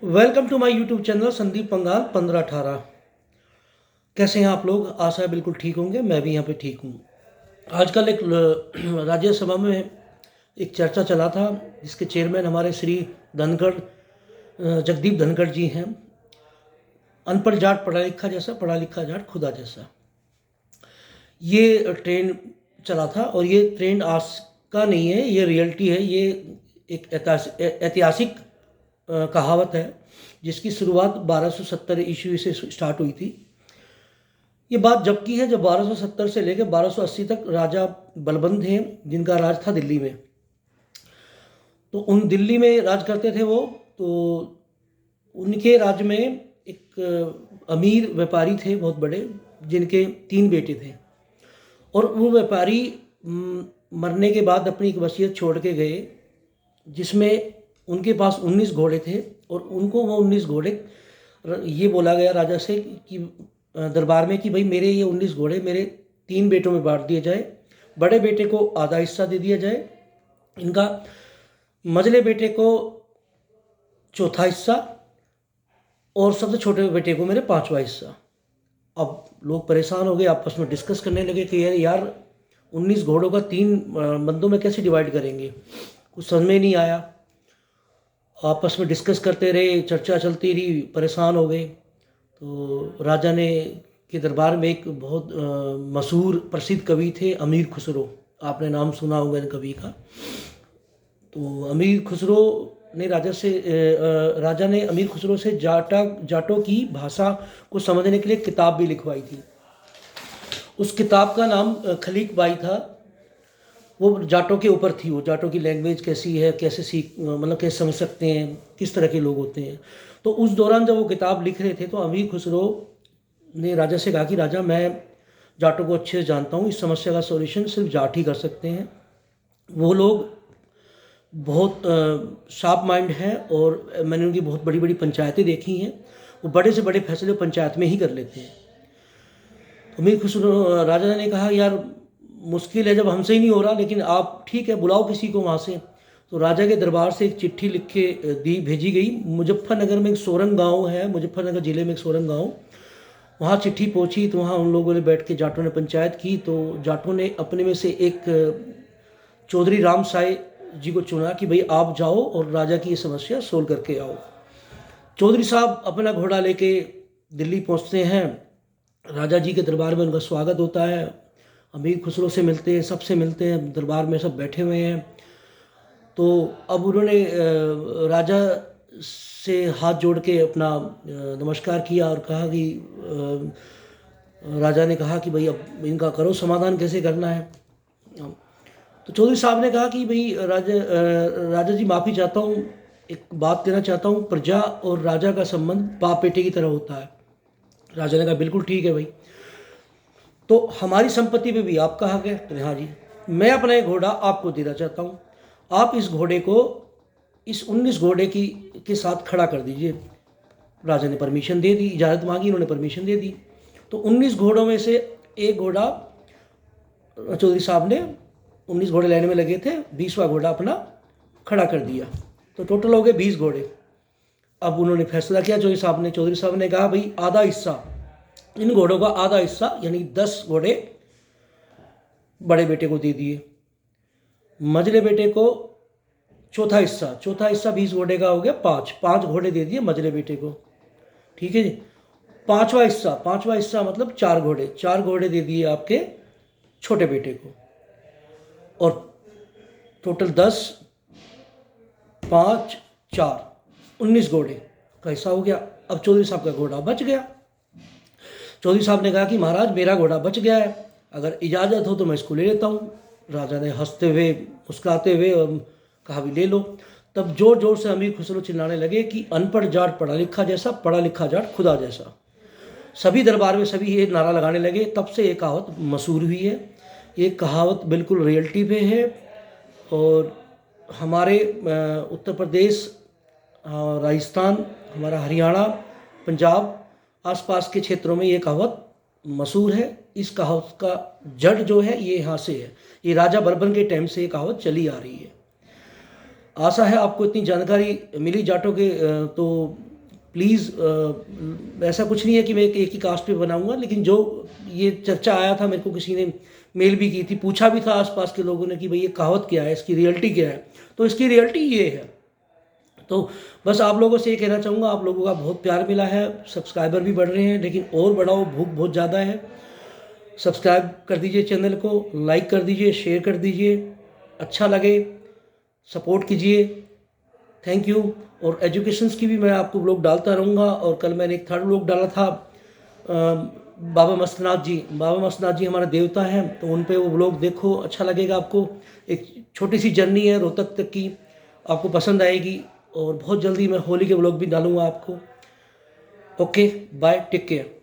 Welcome to my YouTube channel Sandeep Pangal 1518। कैसे हैं आप लोग? आशा है बिल्कुल ठीक होंगे। मैं भी यहाँ पे ठीक हूँ। आजकल एक राज्यसभा में एक चर्चा चला था जिसके चेयरमैन हमारे श्री धनखड़ जगदीप धनखड़ जी हैं। अनपढ़ जाट पढ़ा लिखा जैसा, पढ़ा लिखा जाट खुदा जैसा, ये ट्रेंड चला था। और ये ट्रेंड आज का नहीं है, ये रियलिटी है। ये एक ऐतिहासिक कहावत है जिसकी शुरुआत 1270 ईस्वी से स्टार्ट हुई थी। ये बात जब की है जब 1270 से लेकर 1280 तक राजा बलबन थे जिनका राज था दिल्ली में। तो उन दिल्ली में राज करते थे वो। तो उनके राज्य में एक अमीर व्यापारी थे बहुत बड़े, जिनके 3 बेटे थे। और वो व्यापारी मरने के बाद अपनी एक वसीयत छोड़ के गए जिसमें उनके पास 19 घोड़े थे। और उनको वो 19 घोड़े, ये बोला गया राजा से कि दरबार में कि भाई मेरे ये 19 घोड़े मेरे 3 बेटों में बांट दिए जाए। बड़े बेटे को आधा हिस्सा दे दिया जाए, इनका मझले बेटे को चौथा हिस्सा, और सबसे छोटे बेटे को मेरे 5वां हिस्सा। अब लोग परेशान हो गए, आपस में डिस्कस करने लगे कि यार 19 घोड़ों का 3 बंदों में कैसे डिवाइड करेंगे। कुछ समझ में नहीं आया। आपस में डिस्कस करते रहे, चर्चा चलती रही, परेशान हो गए। तो राजा ने के दरबार में एक बहुत मशहूर प्रसिद्ध कवि थे अमीर खुसरो। आपने नाम सुना होगा इन कवि का। तो अमीर खुसरो ने राजा ने अमीर खुसरो से जाटों की भाषा को समझने के लिए किताब भी लिखवाई थी। उस किताब का नाम खलीक बाई था। वो जाटों के ऊपर थी। वो जाटों की लैंग्वेज कैसी है, कैसे कैसे समझ सकते हैं, किस तरह के लोग होते हैं। तो उस दौरान जब वो किताब लिख रहे थे तो अमीर खुसरो ने राजा से कहा कि राजा, मैं जाटों को अच्छे से जानता हूँ, इस समस्या का सॉल्यूशन सिर्फ जाट ही कर सकते हैं। वो लोग बहुत शार्प माइंड हैं और मैंने उनकी बहुत बड़ी बड़ी पंचायतें देखी हैं। वो बड़े से बड़े फैसले पंचायत में ही कर लेते हैं। अमीर खुसरो राजा ने कहा यार मुश्किल है जब हमसे ही नहीं हो रहा, लेकिन आप ठीक है बुलाओ किसी को वहाँ से। तो राजा के दरबार से एक चिट्ठी लिख के भेजी गई। मुजफ्फरनगर में एक सोरंग गांव है, मुजफ्फरनगर ज़िले में एक सोरंग गांव, वहाँ चिट्ठी पहुँची। तो वहाँ उन लोगों ने बैठ के जाटों ने पंचायत की। तो जाटों ने अपने में से एक चौधरी राम साय जी को चुना कि भाई आप जाओ और राजा की ये समस्या सोल्व करके आओ। चौधरी साहब अपना घोड़ा लेके दिल्ली पहुँचते हैं। राजा जी के दरबार में उनका स्वागत होता है। अमीर खुसरो से मिलते हैं, सबसे मिलते हैं, दरबार में सब बैठे हुए हैं। तो अब उन्होंने राजा से हाथ जोड़ के अपना नमस्कार किया और कहा कि राजा ने कहा कि भाई अब इनका करो समाधान, कैसे करना है। तो चौधरी साहब ने कहा कि भाई राजा जी माफ़ी चाहता हूँ, एक बात कहना चाहता हूँ, प्रजा और राजा का संबंध बाप बेटे की तरह होता है। राजा ने कहा बिल्कुल ठीक है भाई, तो हमारी संपत्ति पे भी आपका हक है। तो हाँ जी, मैं अपना एक घोड़ा आपको देना चाहता हूँ, आप इस घोड़े को इस 19 घोड़े के साथ खड़ा कर दीजिए। राजा ने परमिशन दे दी, इजाज़त मांगी, उन्होंने परमिशन दे दी। तो 19 घोड़ों में से एक घोड़ा चौधरी साहब ने, 19 घोड़े लेने में लगे थे, 20वां घोड़ा अपना खड़ा कर दिया। तो टोटल हो गए 20 घोड़े। अब उन्होंने फैसला किया चौधरी साहब ने कहा भाई आधा हिस्सा, इन घोड़ों का आधा हिस्सा यानी 10 घोड़े बड़े बेटे को दे दिए, मझले बेटे को चौथा हिस्सा 20 घोड़े का हो गया 5 घोड़े दे दिए मझले बेटे को। ठीक है जी। पांचवा हिस्सा मतलब 4 घोड़े दे दिए आपके छोटे बेटे को। और टोटल 10, 5, 4, 19 घोड़े का हिस्सा हो गया। अब चौधरी साहब का घोड़ा बच गया। चौधरी साहब ने कहा कि महाराज मेरा घोड़ा बच गया है, अगर इजाज़त हो तो मैं इसको ले लेता हूँ। राजा ने हंसते हुए मुस्कुराते हुए कहा भी ले लो। तब जोर जोर से अमीर खुसरो चिल्लाने लगे कि अनपढ़ जाट पढ़ा लिखा जैसा, पढ़ा लिखा जाट खुदा जैसा। सभी दरबार में सभी ये नारा लगाने लगे। तब से ये कहावत मशहूर हुई है। ये कहावत बिल्कुल रियलिटी पे है। और हमारे उत्तर प्रदेश, राजस्थान, हमारा हरियाणा, पंजाब, आसपास के क्षेत्रों में ये कहावत मशहूर है। इस कहावत का जड़ जो है ये यहाँ से है। ये राजा बलबन के टाइम से ये कहावत चली आ रही है। आशा है आपको इतनी जानकारी मिली जाटों के। तो प्लीज़ ऐसा कुछ नहीं है कि मैं एक ही कास्ट पे बनाऊंगा, लेकिन जो ये चर्चा आया था, मेरे को किसी ने मेल भी की थी, पूछा भी था आसपास के लोगों ने कि भाई ये कहावत क्या है, इसकी रियलिटी क्या है। तो इसकी रियलिटी ये है। तो बस आप लोगों से ये कहना चाहूँगा, आप लोगों का बहुत प्यार मिला है, सब्सक्राइबर भी बढ़ रहे हैं, लेकिन और बढ़ाओ, भूख बहुत ज़्यादा है। सब्सक्राइब कर दीजिए चैनल को, लाइक कर दीजिए, शेयर कर दीजिए, अच्छा लगे सपोर्ट कीजिए। Thank you. और एजुकेशंस की भी मैं आपको व्लॉग डालता रहूँगा। और कल मैंने एक थर्ड व्लॉग डाला था बाबा मस्तनाथ जी। बाबा मस्तनाथ जी हमारा देवता हैं, तो उन पे वो व्लॉग देखो, अच्छा लगेगा आपको। एक छोटी सी जर्नी है रोहतक तक की, आपको पसंद आएगी। और बहुत जल्दी मैं होली के व्लॉग भी डालूँगा आपको। Okay, bye, take care.